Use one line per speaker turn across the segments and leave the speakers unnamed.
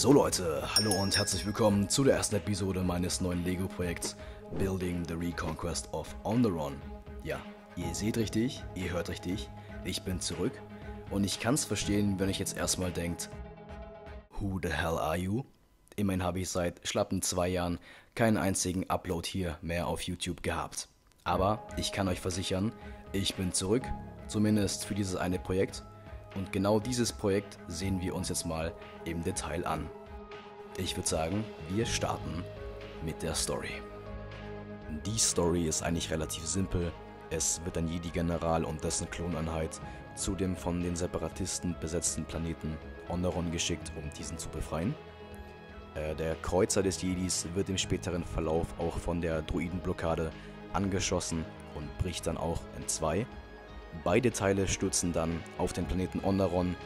So Leute, hallo und herzlich willkommen zu der ersten Episode meines neuen Lego-Projekts Building the Reconquest of Onderon. Ja, ihr seht richtig, ihr hört richtig, ich bin zurück und ich kann's verstehen, wenn ihr jetzt erstmal denkt, who the hell are you? Immerhin habe ich seit schlappen 2 Jahren keinen einzigen Upload hier mehr auf YouTube gehabt. Aber ich kann euch versichern, ich bin zurück, zumindest für dieses eine Projekt. Und genau dieses Projekt sehen wir uns jetzt mal im Detail an. Ich würde sagen, wir starten mit der Story. Die Story ist eigentlich relativ simpel. Es wird ein Jedi-General und dessen Kloneinheit zu dem von den Separatisten besetzten Planeten Onderon geschickt, um diesen zu befreien. Der Kreuzer des Jedis wird im späteren Verlauf auch von der Droidenblockade angeschossen und bricht dann auch in 2. Beide Teile stürzen dann auf den Planeten Onderon.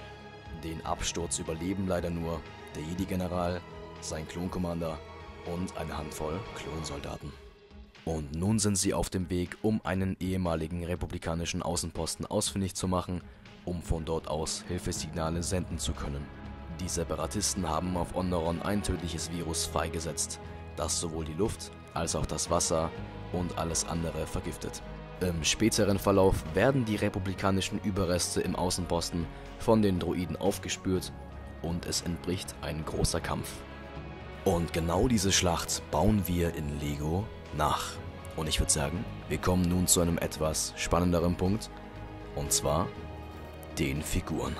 Den Absturz überleben leider nur der Jedi-General, sein Klon-Commander und eine Handvoll Klonsoldaten. Und nun sind sie auf dem Weg, um einen ehemaligen republikanischen Außenposten ausfindig zu machen, um von dort aus Hilfesignale senden zu können. Die Separatisten haben auf Onderon ein tödliches Virus freigesetzt, das sowohl die Luft als auch das Wasser und alles andere vergiftet. Im späteren Verlauf werden die republikanischen Überreste im Außenposten von den Droiden aufgespürt und es entbricht ein großer Kampf. Und genau diese Schlacht bauen wir in Lego nach. Und ich würde sagen, wir kommen nun zu einem etwas spannenderen Punkt, und zwar den Figuren.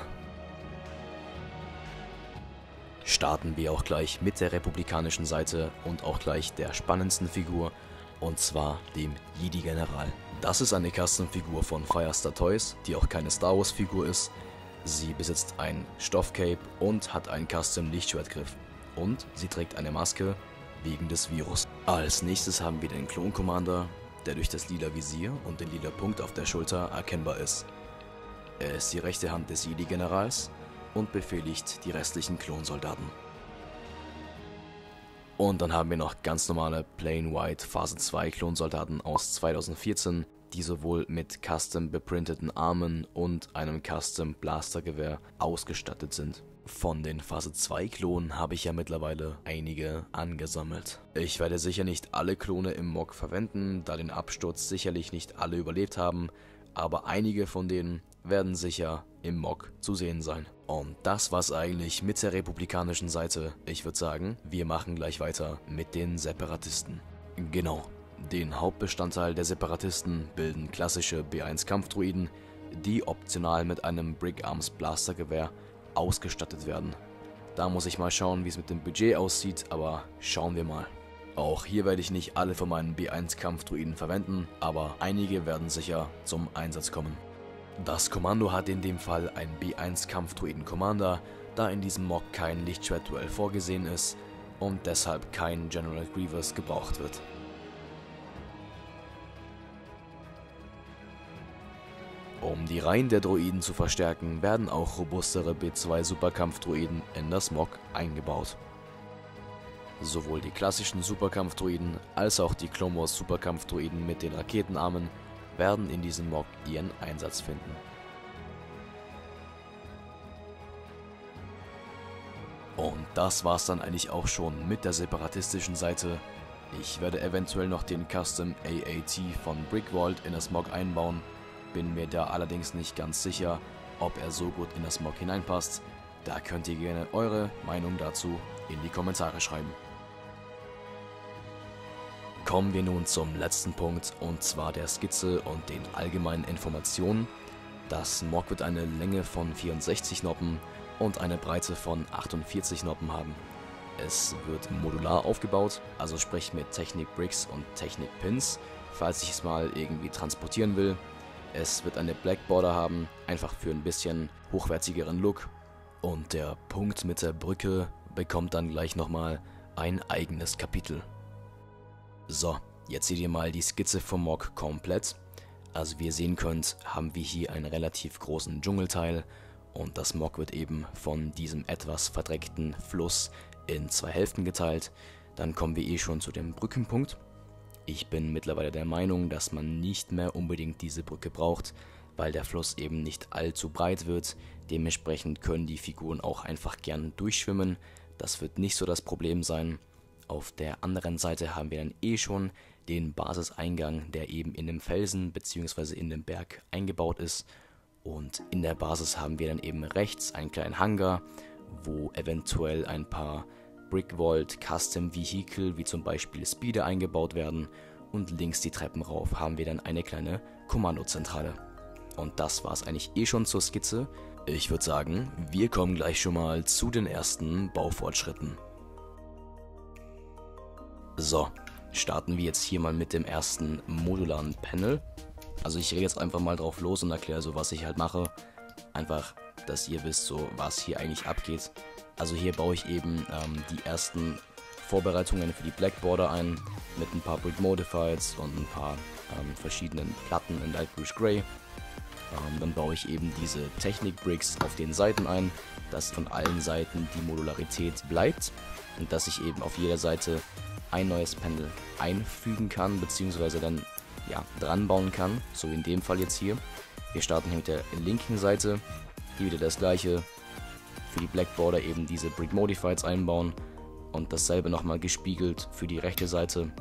Starten wir auch gleich mit der republikanischen Seite und auch gleich der spannendsten Figur, und zwar dem Jedi-General. Das ist eine Custom-Figur von Firestar Toys, die auch keine Star Wars-Figur ist. Sie besitzt ein Stoffcape und hat einen Custom-Lichtschwertgriff. Und sie trägt eine Maske wegen des Virus. Als nächstes haben wir den Klon-Commander, der durch das lila Visier und den lila Punkt auf der Schulter erkennbar ist. Er ist die rechte Hand des Jedi-Generals und befehligt die restlichen Klonsoldaten. Und dann haben wir noch ganz normale Plain White Phase 2 Klonsoldaten aus 2014, die sowohl mit custom beprinteten Armen und einem Custom Blastergewehr ausgestattet sind. Von den Phase 2 Klonen habe ich ja mittlerweile einige angesammelt. Ich werde sicher nicht alle Klone im Mock verwenden, da den Absturz sicherlich nicht alle überlebt haben, aber einige von denen werden sicher im Mock zu sehen sein. Und das war's eigentlich mit der republikanischen Seite. Ich würde sagen, wir machen gleich weiter mit den Separatisten. Genau, den Hauptbestandteil der Separatisten bilden klassische B1 Kampfdroiden, die optional mit einem Brick Arms Blastergewehr ausgestattet werden. Da muss ich mal schauen, wie es mit dem Budget aussieht, aber schauen wir mal. Auch hier werde ich nicht alle von meinen B1 Kampfdroiden verwenden, aber einige werden sicher zum Einsatz kommen. Das Kommando hat in dem Fall ein B1 Kampfdroiden Commander, da in diesem Mock kein Lichtschwertduell vorgesehen ist und deshalb kein General Grievous gebraucht wird. Um die Reihen der Droiden zu verstärken, werden auch robustere B2 Superkampfdroiden in das Mock eingebaut. Sowohl die klassischen Superkampfdroiden als auch die Clone Wars Superkampfdroiden mit den Raketenarmen werden in diesem Mock ihren Einsatz finden. Und das war's dann eigentlich auch schon mit der separatistischen Seite. Ich werde eventuell noch den Custom AAT von Brickvault in das Mock einbauen, bin mir da allerdings nicht ganz sicher, ob er so gut in das Mock hineinpasst. Da könnt ihr gerne eure Meinung dazu in die Kommentare schreiben. Kommen wir nun zum letzten Punkt, und zwar der Skizze und den allgemeinen Informationen. Das Mock wird eine Länge von 64 Noppen und eine Breite von 48 Noppen haben. Es wird modular aufgebaut, also sprich mit Technik Bricks und Technik Pins, falls ich es mal irgendwie transportieren will. Es wird eine Black Border haben, einfach für ein bisschen hochwertigeren Look. Und der Punkt mit der Brücke bekommt dann gleich nochmal ein eigenes Kapitel. So, jetzt seht ihr mal die Skizze vom Mock komplett. Also wie ihr sehen könnt, haben wir hier einen relativ großen Dschungelteil und das Mock wird eben von diesem etwas verdreckten Fluss in 2 Hälften geteilt. Dann kommen wir schon zu dem Brückenpunkt. Ich bin mittlerweile der Meinung, dass man nicht mehr unbedingt diese Brücke braucht, weil der Fluss eben nicht allzu breit wird. Dementsprechend können die Figuren auch einfach gern durchschwimmen. Das wird nicht so das Problem sein. Auf der anderen Seite haben wir dann schon den Basiseingang, der eben in dem Felsen bzw. in dem Berg eingebaut ist. Und in der Basis haben wir dann eben rechts einen kleinen Hangar, wo eventuell ein paar Brickvault Custom Vehicle wie zum Beispiel Speeder eingebaut werden. Und links die Treppen rauf haben wir dann eine kleine Kommandozentrale. Und das war es eigentlich schon zur Skizze. Ich würde sagen, wir kommen gleich schon mal zu den ersten Baufortschritten. So, starten wir jetzt hier mal mit dem ersten modularen Panel. Also ich rede jetzt einfach mal drauf los und erkläre so, was ich halt mache. Einfach, dass ihr wisst, so was hier eigentlich abgeht. Also hier baue ich eben die ersten Vorbereitungen für die Black Border ein, mit ein paar Brick Modifieds und ein paar verschiedenen Platten in Light Bluish Gray. Dann baue ich eben diese Technik-Bricks auf den Seiten ein, dass von allen Seiten die Modularität bleibt und dass ich eben auf jeder Seite ein neues Panel einfügen kann, beziehungsweise dann dran bauen kann, so wie in dem Fall jetzt hier. Wir starten hier mit der linken Seite, hier wieder das gleiche, für die Black Border eben diese Brick Modifieds einbauen und dasselbe nochmal gespiegelt für die rechte Seite.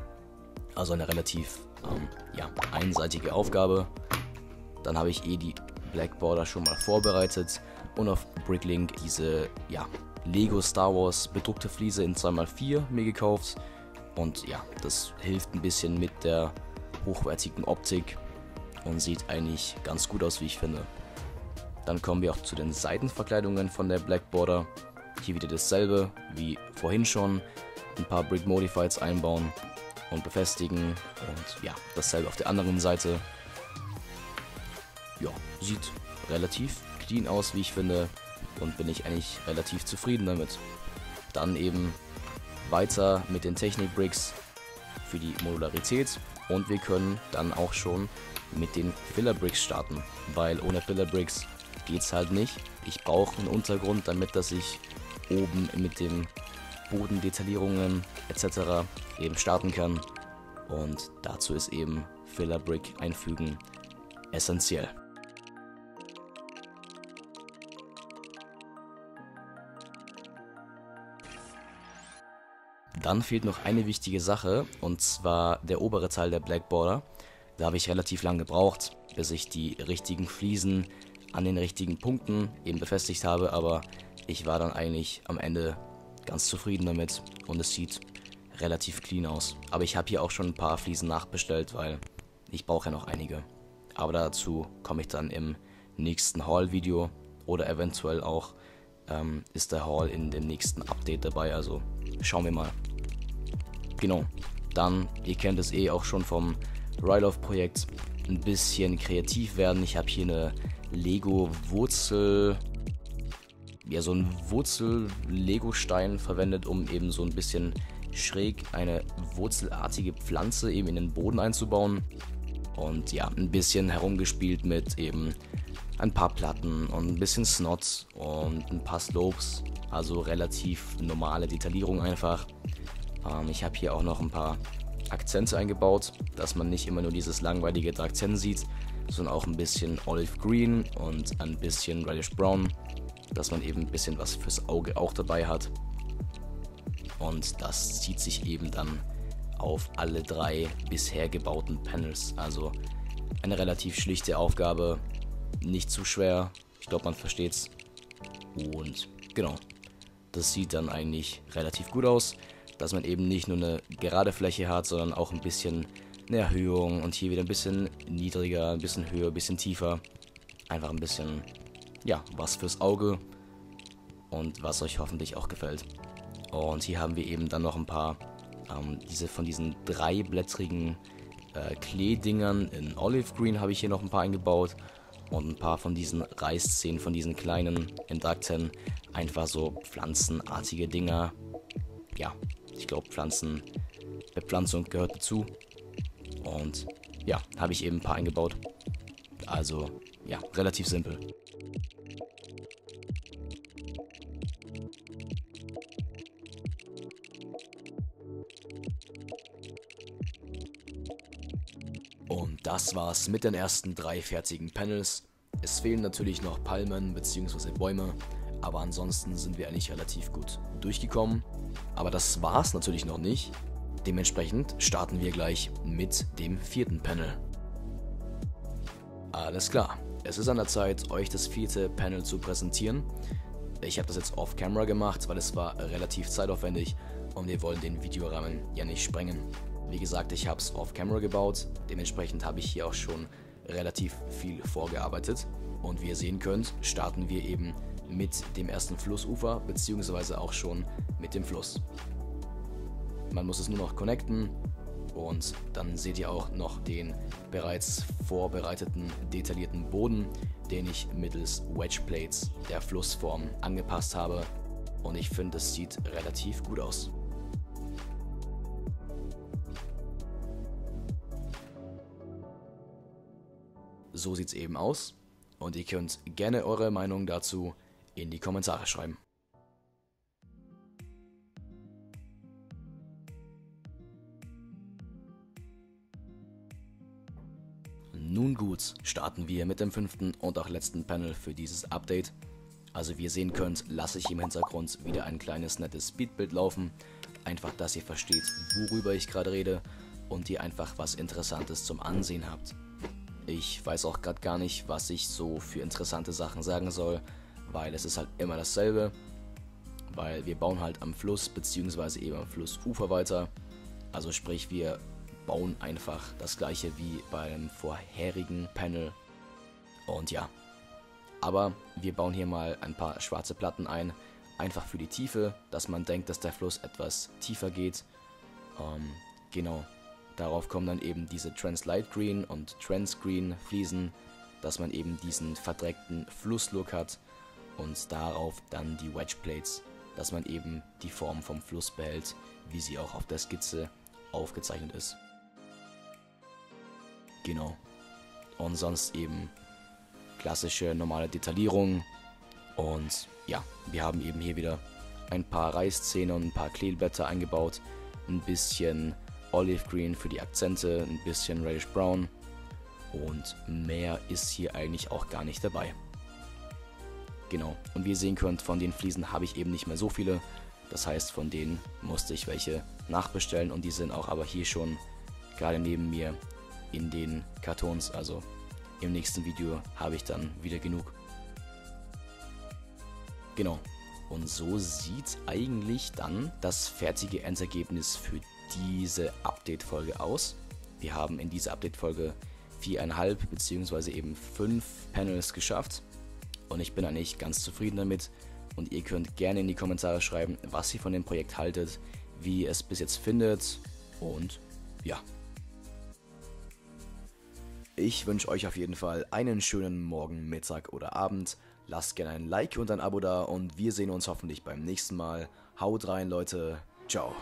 Also eine relativ einseitige Aufgabe. Dann habe ich die Black Border schon mal vorbereitet und auf Bricklink diese Lego Star Wars bedruckte Fliese in 2x4 mir gekauft. Und ja, das hilft ein bisschen mit der hochwertigen Optik und sieht eigentlich ganz gut aus, wie ich finde. Dann kommen wir auch zu den Seitenverkleidungen von der Black Border. Hier wieder dasselbe wie vorhin schon. Ein paar Brick Modifieds einbauen und befestigen. Und ja, dasselbe auf der anderen Seite. Ja, sieht relativ clean aus, wie ich finde. Und bin ich eigentlich relativ zufrieden damit. Dann eben weiter mit den Technik-Bricks für die Modularität. Und wir können dann auch schon mit den Filler-Bricks starten. Weil ohne Filler-Bricks geht es halt nicht. Ich brauche einen Untergrund, damit dass ich oben mit den Bodendetaillierungen etc. eben starten kann. Und dazu ist eben Filler-Brick einfügen essentiell. Dann fehlt noch eine wichtige Sache, und zwar der obere Teil der Black Border. Da habe ich relativ lange gebraucht, bis ich die richtigen Fliesen an den richtigen Punkten eben befestigt habe, aber ich war dann eigentlich am Ende ganz zufrieden damit und es sieht relativ clean aus. Aber ich habe hier auch schon ein paar Fliesen nachbestellt, weil ich brauche ja noch einige. Aber dazu komme ich dann im nächsten Haul-Video oder eventuell auch ist der Haul in dem nächsten Update dabei, also schauen wir mal. Genau, dann, ihr kennt es auch schon vom Ride-Off-Projekt, ein bisschen kreativ werden. Ich habe hier eine Lego-Wurzel, so einen Wurzel-Lego-Stein verwendet, um eben so ein bisschen schräg eine wurzelartige Pflanze eben in den Boden einzubauen. Und ja, ein bisschen herumgespielt mit eben ein paar Platten und ein bisschen Snot und ein paar Slopes, also relativ normale Detaillierung einfach. Ich habe hier auch noch ein paar Akzente eingebaut, dass man nicht immer nur dieses langweilige Akzent sieht, sondern auch ein bisschen Olive Green und ein bisschen Reddish Brown, dass man eben ein bisschen was fürs Auge auch dabei hat. Und das zieht sich eben dann auf alle 3 bisher gebauten Panels. Also eine relativ schlichte Aufgabe, nicht zu schwer, ich glaube man versteht's. Und genau, das sieht dann eigentlich relativ gut aus, dass man eben nicht nur eine gerade Fläche hat, sondern auch ein bisschen eine Erhöhung und hier wieder ein bisschen niedriger, ein bisschen höher, ein bisschen tiefer. Einfach ein bisschen, was fürs Auge und was euch hoffentlich auch gefällt. Und hier haben wir eben dann noch ein paar von diesen 3-blättrigen Kleedingern in Olive Green habe ich hier noch ein paar eingebaut und ein paar von diesen Reißzähnen, von diesen kleinen in Dark 10, einfach so pflanzenartige Dinger. Ja, ich glaube Bepflanzung gehört dazu und ja, habe ich eben ein paar eingebaut. Also ja, relativ simpel. Und das war's mit den ersten 3 fertigen Panels. Es fehlen natürlich noch Palmen bzw. Bäume, aber ansonsten sind wir eigentlich relativ gut durchgekommen. Aber das war's natürlich noch nicht. Dementsprechend starten wir gleich mit dem 4. Panel. Alles klar, es ist an der Zeit, euch das 4. Panel zu präsentieren. Ich habe das jetzt off-camera gemacht, weil es war relativ zeitaufwendig und wir wollen den Videorahmen ja nicht sprengen. Wie gesagt, ich habe es off-camera gebaut, dementsprechend habe ich hier auch schon relativ viel vorgearbeitet. Und wie ihr sehen könnt, starten wir eben mit dem ersten Flussufer, beziehungsweise auch schon mit dem Fluss. Man muss es nur noch connecten und dann seht ihr auch noch den bereits vorbereiteten, detaillierten Boden, den ich mittels Wedge Plates der Flussform angepasst habe. Und ich finde, es sieht relativ gut aus. So sieht es eben aus und ihr könnt gerne eure Meinung dazu in die Kommentare schreiben. Nun gut, starten wir mit dem 5. und auch letzten Panel für dieses Update. Also wie ihr sehen könnt, lasse ich im Hintergrund wieder ein kleines nettes Speedbild laufen. Einfach, dass ihr versteht, worüber ich gerade rede und ihr einfach was Interessantes zum Ansehen habt. Ich weiß auch gerade gar nicht, was ich so für interessante Sachen sagen soll, weil es ist halt immer dasselbe, weil wir bauen halt am Fluss bzw. eben am Flussufer weiter. Also sprich, wir bauen einfach das gleiche wie beim vorherigen Panel. Und ja, aber wir bauen hier mal ein paar schwarze Platten ein, einfach für die Tiefe, dass man denkt, dass der Fluss etwas tiefer geht. Genau. Darauf kommen dann eben diese Trans Light Green und Trans Green Fliesen, dass man eben diesen verdreckten Flusslook hat und darauf dann die Wedge Plates, dass man eben die Form vom Fluss behält, wie sie auch auf der Skizze aufgezeichnet ist. Genau. Und sonst eben klassische normale Detaillierung und ja, wir haben eben hier wieder ein paar Reißzähne und ein paar Kleeblätter eingebaut, ein bisschen Olive Green für die Akzente, ein bisschen Reddish Brown und mehr ist hier eigentlich auch gar nicht dabei. Genau, und wie ihr sehen könnt, von den Fliesen habe ich eben nicht mehr so viele, das heißt, von denen musste ich welche nachbestellen und die sind auch aber hier schon gerade neben mir in den Kartons, also im nächsten Video habe ich dann wieder genug. Genau, und so sieht eigentlich dann das fertige Endergebnis für diese Update-Folge aus. Wir haben in dieser Update-Folge 4,5 bzw. eben 5 Panels geschafft und ich bin eigentlich ganz zufrieden damit und ihr könnt gerne in die Kommentare schreiben, was ihr von dem Projekt haltet, wie ihr es bis jetzt findet und ja. Ich wünsche euch auf jeden Fall einen schönen Morgen, Mittag oder Abend. Lasst gerne ein Like und ein Abo da und wir sehen uns hoffentlich beim nächsten Mal. Haut rein, Leute. Ciao.